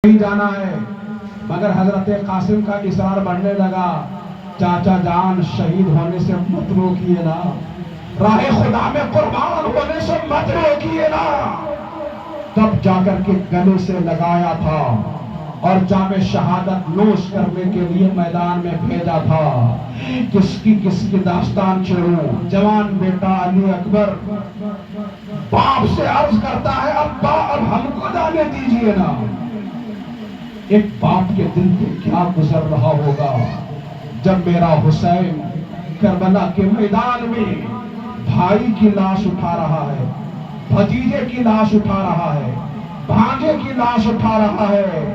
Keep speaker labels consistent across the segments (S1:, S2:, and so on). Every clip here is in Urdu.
S1: نہیں جانا ہے، مگر حضرت قاسم کا اصرار بڑھنے لگا، چاچا جان شہید ہونے سے مت روکیے نا، راہ خدا میں قربان ہونے سے مت روکیے نا۔ تب جا کر کے گلے سے لگایا تھا اور جام شہادت نوش کرنے کے لیے میدان میں بھیجا تھا۔ کس کی داستان چھوڑوں، جوان بیٹا علی اکبر باپ سے عرض کرتا ہے، ابا اب ہم کو جانے دیجیے نا۔ ایک باپ کے دل پہ کیا گزر رہا ہوگا جب میرا حسین کربلا کے میدان میں بھائی کی لاش اٹھا رہا ہے، بھتیجے کی لاش اٹھا رہا ہے، بھانجے کی لاش اٹھا رہا ہے۔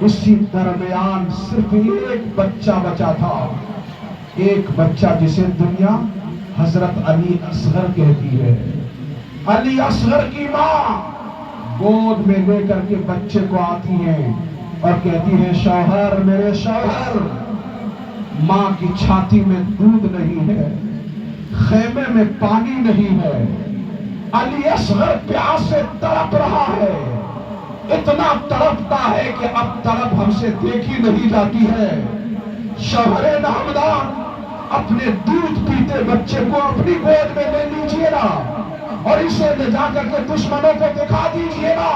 S1: اسی درمیان صرف ایک بچہ بچا تھا، ایک بچہ جسے دنیا حضرت علی اصغر کہتی ہے۔ علی اصغر کی ماں گود میں لے کر کے بچے کو آتی ہیں اور کہتی ہے، شوہر میرے شوہر، ماں کی چھاتی میں دودھ نہیں ہے، خیمے میں پانی نہیں ہے، علی اصغر پیاس سے تڑپ رہا ہے، اتنا تڑپتا ہے کہ اب تڑپ ہم سے دیکھی نہیں جاتی ہے۔ شوہر نامدار اپنے دودھ پیتے بچے کو اپنی گود میں لے لیجیے نا اور اسے لے جا کر کے دشمنوں کو دکھا دیجیے نا۔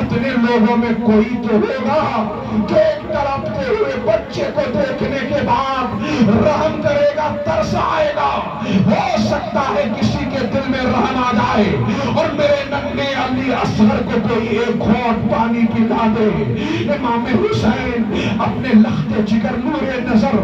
S1: اتنے لوگوں میں کوئی تو ہوگا کہ ایک تڑپتے ہوئے بچے کو دیکھنے کے بعد رحم کرے گا، ترس آئے گا۔ ہو سکتا ہے کسی کے دل میں رحم آ جائے اور میرے ننھے علی اصغر کو کوئی ایک گھونٹ پانی پلا دے۔ امام حسین اپنے لخت جگر نور نظر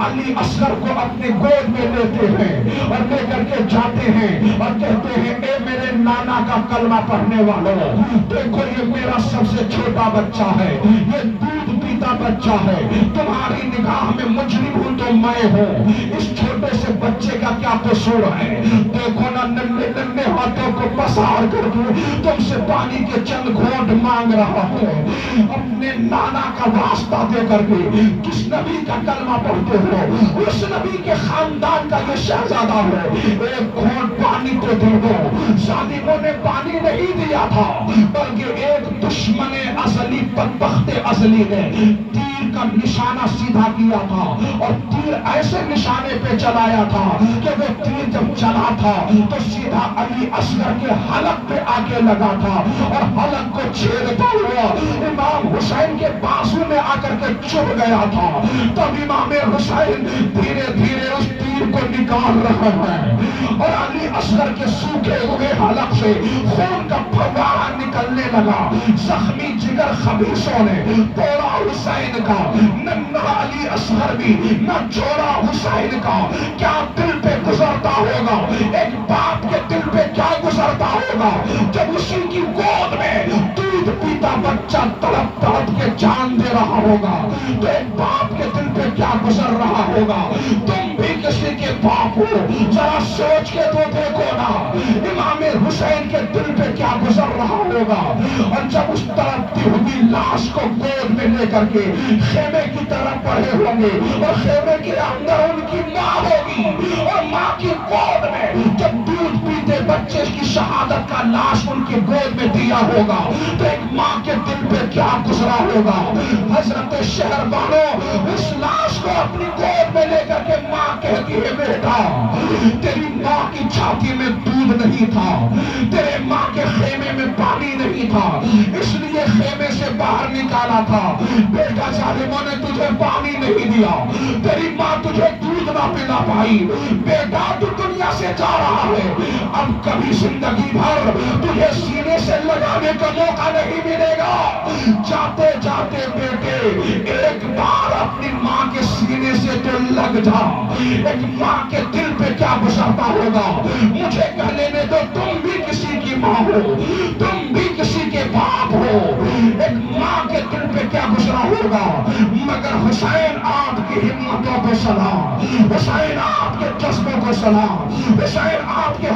S1: علی اصغر کو اپنے گود میں لیتے ہیں اور لے کر کے جاتے ہیں اور کہتے ہیں، اے میرے نانا کا کلمہ پڑھنے والوں، دیکھو یہ میرا سب سے چھوٹا بچہ ہے، یہ دودھ پیتا بچہ ہے، تمہاری نگاہ میں مجرم ہوں تو میں ہوں، اس چھوٹے سے بچے کا کیا قصور ہے؟ دیکھو نا ننھے ننھے ہاتھوں کو پسار کر کے تم سے پانی کے چند گھونٹ مانگ رہا ہے۔ اپنے نانا کا واسطہ دے کر کے کس نبی کا کلمہ پڑھتے ہو؟ اس نبی کے خاندان کا یہ شہزادہ ہے، ایک گھونٹ پانی تو دے دو۔ ظالموں نے پانی نہیں دیا تھا بلکہ ایک دشمن ازلی بدبخت ازلی نے تیر کا نشانہ سیدھا کیا تھا اور تیر ایسے نشانے پہ چلایا تھا کہ وہ تیر جب چلا تھا تو سیدھا علی اصغر کے حلق پہ آ کے لگا تھا اور حلق کو چھیدتا ہوا امام حسین کے بازو میں آ کر کے چبھ گیا تھا۔ تب امام حسین دھیرے دھیرے اس تیر کو نکال رہے ہیں اور علی اصغر کے سوکھے ہوئے حلق سے خون کا پھوارا نکلنے لگا۔ زخمی جگر خبیثوں نے توڑا حسین کا، ننھا علی اصغر بھی نہ چھوڑا حسین کا۔ کیا دل پہ گزرتا ہوگا، ایک باپ کے دل پہ کیا گزرتا ہوگا جب اسی کی گود میں دودھ پیتا بچہ تڑپ تڑپ کے جان دے رہا ہوگا، تو ایک باپ کے دل پہ کیا گزر رہا ہوگا۔ تم بھی کسی کے باپ ہو، ذرا سوچ کے تو دیکھو نا امام حسین کے دل پہ کیا گزر رہا ہوگا۔ اور جب اس تڑپتی ہوئی لاش کو گود میں لے کر کے خیمے کی طرف بڑھے ہوں گے اور خیمے کے اندر ان کی ماں ہوگی اور ماں کی گود میں جب دودھ پیتے بچے کی شہادت کا لاش ان کی گود میں دیا ہوگا تو ایک ماں کے دل پہ کیا گزرا ہوگا۔ حضرت شہربانو اس لاش کو اپنی گود میں لے کر کے ماں کہتی ہے، بیٹا تیری ماں کی چھاتی میں دودھ نہیں تھا، تیرے ماں کے خیمے میں پانی نہیں تھا، اس لیے خیمے سے باہر نکالا تھا۔ بیٹا ظالموں نے تجھے پانی نہیں دیا، تیری ماں تجھے دودھ نہ پلا پائی، بیٹا تو دنیا سے جا رہا ہے، اب کبھی زندگی بھر تجھے سینے سے لگانے کا موقع نہیں ملے گا۔ جاتے جاتے بیٹے ایک بار اپنی ماں کے سینے سے تو لگ جا۔ ایک ماں کے دل پہ کیا گزرتا ہوگا، مجھے کہہ لینے دو، تم بھی کسی کی ماں ہو، تم بھی کسی کے باپ ہو، ایک ماں کے دل پہ کیا گزرا ہوگا۔ مگر حسین آپ کی ہمتوں کو سلام، حسین آپ کے جذبوں کو سلام، حسین آپ کے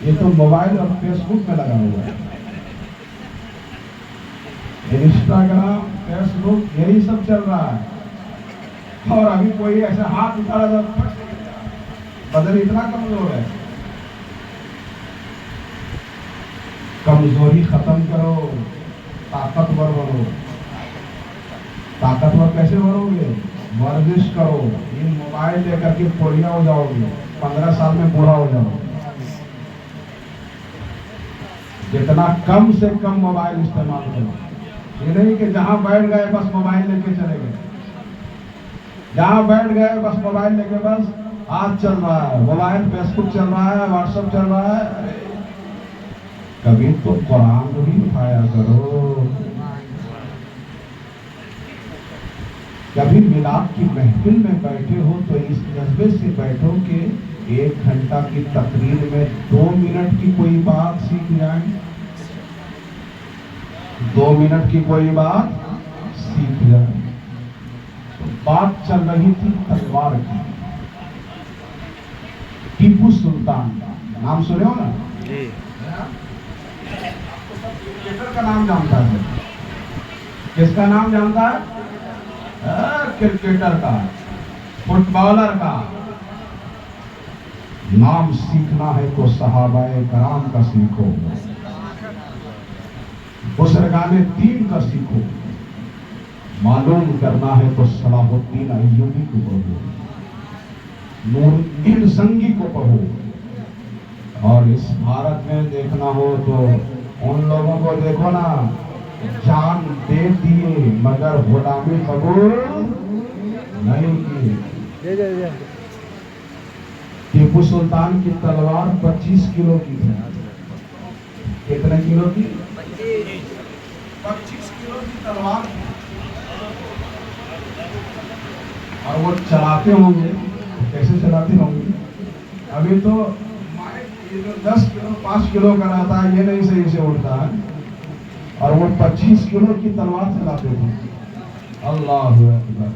S1: یہ تو موبائل اور فیس بک میں لگا ہوا ہے، انسٹاگرام، فیس بک، یہی سب چل رہا ہے۔ اور ابھی کوئی ایسا ہاتھ اٹھا رہا تھا، بدن اتنا کمزور ہے۔ کمزوری ختم کرو، طاقتور بنو۔ طاقتور کیسے بنو گے؟ ورزش کرو۔ یہ موبائل لے کر کے پوڑیا ہو جاؤ گے، 15 سال میں بوڑھا ہو جاؤ گے۔ جتنا کم سے کم موبائل استعمال کرو۔ یہ نہیں کہ جہاں بیٹھ گئے بس موبائل لے کے چلے گئے، جہاں بیٹھ گئے بس موبائل لے کے بس ہاتھ چل رہا ہے، موبائل فیس بک چل رہا ہے، واٹس ایپ چل رہا ہے۔ کبھی تو قرآن بھی اٹھایا کرو، کبھی میلاد کی محفل میں بیٹھے ہو تو اس جذبے سے بیٹھو کہ 1 گھنٹہ کی تقریر میں 2 منٹ کی کوئی بات سیکھ جائیں، 2 منٹ کی کوئی بات سیکھ جائیں۔ بات چل رہی تھی تلوار کی۔ ٹیپو سلطان نام سنے ہو نا؟
S2: جی
S1: کرکٹر کا نام جانتا ہے؟ کس کا نام جانتا ہے؟ کرکٹر کا، فٹ بالر کا۔ نام سیکھنا ہے تو صحابہ کرام کا سیکھو، بزرگان دین کا سیکھو۔ معلوم کرنا ہے تو صلاح الدین ایوبی کو پڑھو، نور الدین زنگی کو پڑھو۔ اور اس بھارت میں دیکھنا ہو تو ان لوگوں کو دیکھو نا، جان دے دیے مگر غلامی قبول نہیں کی۔ ٹیپو سلطان کی تلوار 25 کلو کی تھی۔ کتنے کلو کی؟ 25 کلو کی تلوار، اور وہ چلاتے ہوں گے، کیسے چلاتے ہوں گے؟ ابھی تو 10 کلو 5 کلو کا رہتا ہے، یہ نہیں صحیح سے اٹھتا ہے، اور وہ 25 کلو کی تلوار چلاتے تھے۔ اللہ اکبر۔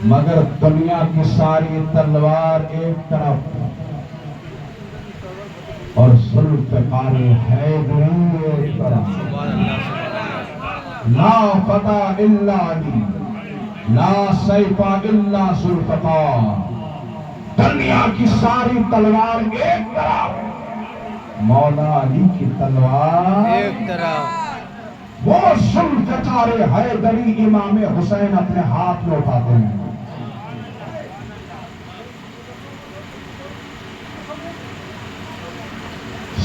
S1: مگر دنیا کی ساری تلوار ایک طرف، اور ذوالفقار حیدری ایک طرف۔ لا فتح الا علی، لا سیف الا ذوالفقار۔ دنیا کی ساری تلوار ایک طرف، مولا علی کی تلوار
S2: ایک طرف۔
S1: وہ ذوالفقار حیدری امام حسین اپنے ہاتھ میں اٹھاتے ہیں۔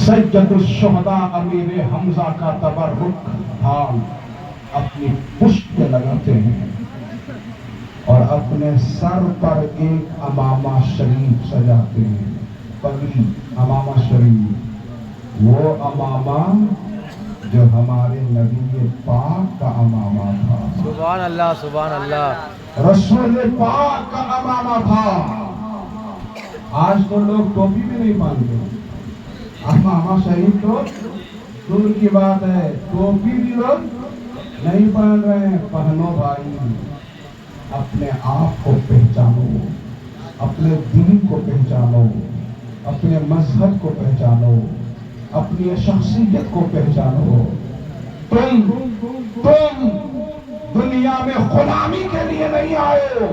S1: سید الشہداء امیر حمزہ کا تبرک ڈھال اپنی پشت پہ لگاتے ہیں، اور اپنے سر پر ایک امامہ شریف سجاتے ہیں، پگڑی امامہ شریف، وہ امامہ جو ہمارے نبی پاک کا امامہ تھا،
S2: سبحان اللہ سبحان اللہ،
S1: رسول پاک کا امامہ تھا۔ آج تو لوگ ٹوپی بھی نہیں پہنتے، امامہ شریف تو دور کی بات ہے، ٹوپی بھی لوگ نہیں پہن رہے ہیں۔ پہنو بھائی، اپنے آپ کو پہچانو، اپنے دین کو پہچانو، اپنے مذہب کو پہچانو، اپنی شخصیت کو پہچانو۔ تم دنیا میں غلامی کے لیے نہیں آئے ہو،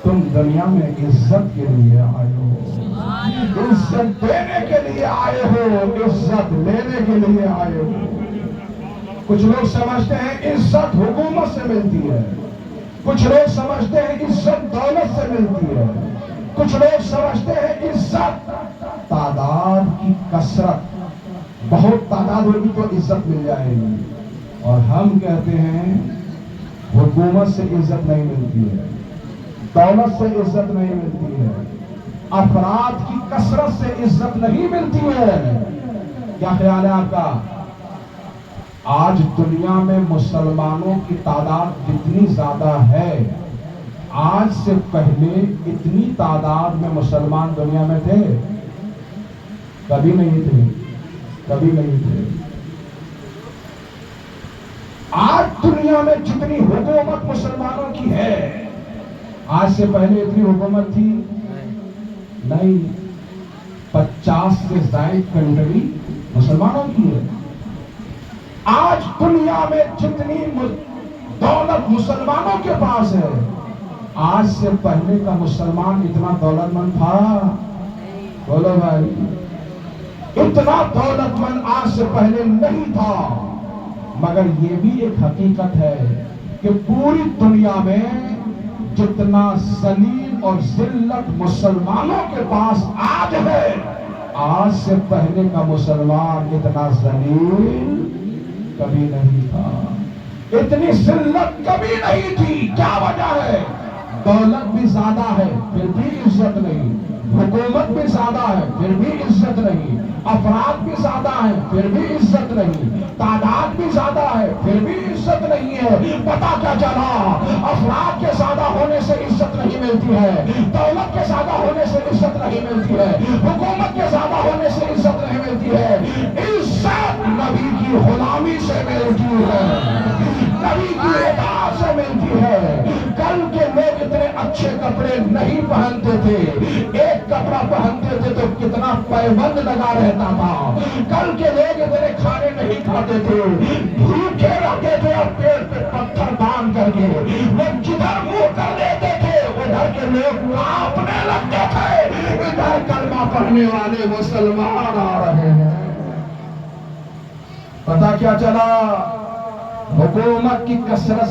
S1: تم دنیا میں عزت کے لیے آئے ہو، عزت دینے کے لیے آئے ہو، عزت لینے کے لیے آئے ہو۔ کچھ لوگ سمجھتے ہیں عزت حکومت سے ملتی ہے، کچھ لوگ سمجھتے ہیں عزت دولت سے ملتی ہے، کچھ لوگ سمجھتے ہیں عزت تعداد کی کثرت، بہت تعداد ہوگی تو عزت مل جائے گی۔ اور ہم کہتے ہیں حکومت سے عزت نہیں ملتی ہے، دولت سے عزت نہیں ملتی ہے، افراد کی کثرت سے عزت نہیں ملتی ہے۔ کیا خیال ہے آپ کا؟ آج دنیا میں مسلمانوں کی تعداد جتنی زیادہ ہے، آج سے پہلے اتنی تعداد میں مسلمان دنیا میں تھے؟ کبھی نہیں تھے، کبھی نہیں تھے۔ آج دنیا میں جتنی حکومت مسلمانوں کی ہے، آج سے پہلے اتنی حکومت تھی نہیں۔ 50 سے زائد کنٹری مسلمانوں کی ہے۔ آج دنیا میں جتنی دولت مسلمانوں کے پاس ہے، آج سے پہلے کا مسلمان اتنا دولت مند تھا؟ بولو بھائی، اتنا دولت مند آج سے پہلے نہیں تھا۔ مگر یہ بھی ایک حقیقت ہے کہ پوری دنیا میں جتنا ذلیل اور ذلت مسلمانوں کے پاس آج ہے، آج سے پہلے کا مسلمان اتنا ذلیل کبھی نہیں تھا، اتنی ذلت کبھی نہیں تھی۔ کیا وجہ ہے؟ دولت بھی زیادہ ہے پھر بھی عزت نہیں، حکومت بھی زیادہ ہے پھر بھی عزت نہیں، افراد بھی زیادہ ہیں پھر بھی عزت نہیں، تعداد بھی زیادہ ہے پھر بھی عزت نہیں ہے۔ پتا کیا چلا؟ افراد کے زیادہ ہونے سے عزت نہیں ملتی ہے، دولت کے زیادہ ہونے سے عزت نہیں ملتی ہے، حکومت کے زیادہ ہونے سے عزت نہیں ملتی ہے۔ عزت نبی کی غلامی سے ملتی ہے، نبی کی اطاعت سے ملتی ہے۔ کل کے لوگ اتنے اچھے کپڑے نہیں پہنتے تھے، ایک کپڑا پہنتے تھے تو کتنا پیبند لگا رہتا تھا۔ کل کے لوگ اتنے کھانے نہیں کھاتے تھے، بھوکے رہتے تھے اور پیٹ پہ پتھر باندھ کر کے وہ جدھر منہ کر دیتے تھے ادھر کے لوگ کانپنے لگتے تھے۔ ادھر کلمہ پڑھنے والے مسلمان آ رہے ہیں۔ پتا کیا چلا؟ حکومت کی کثرت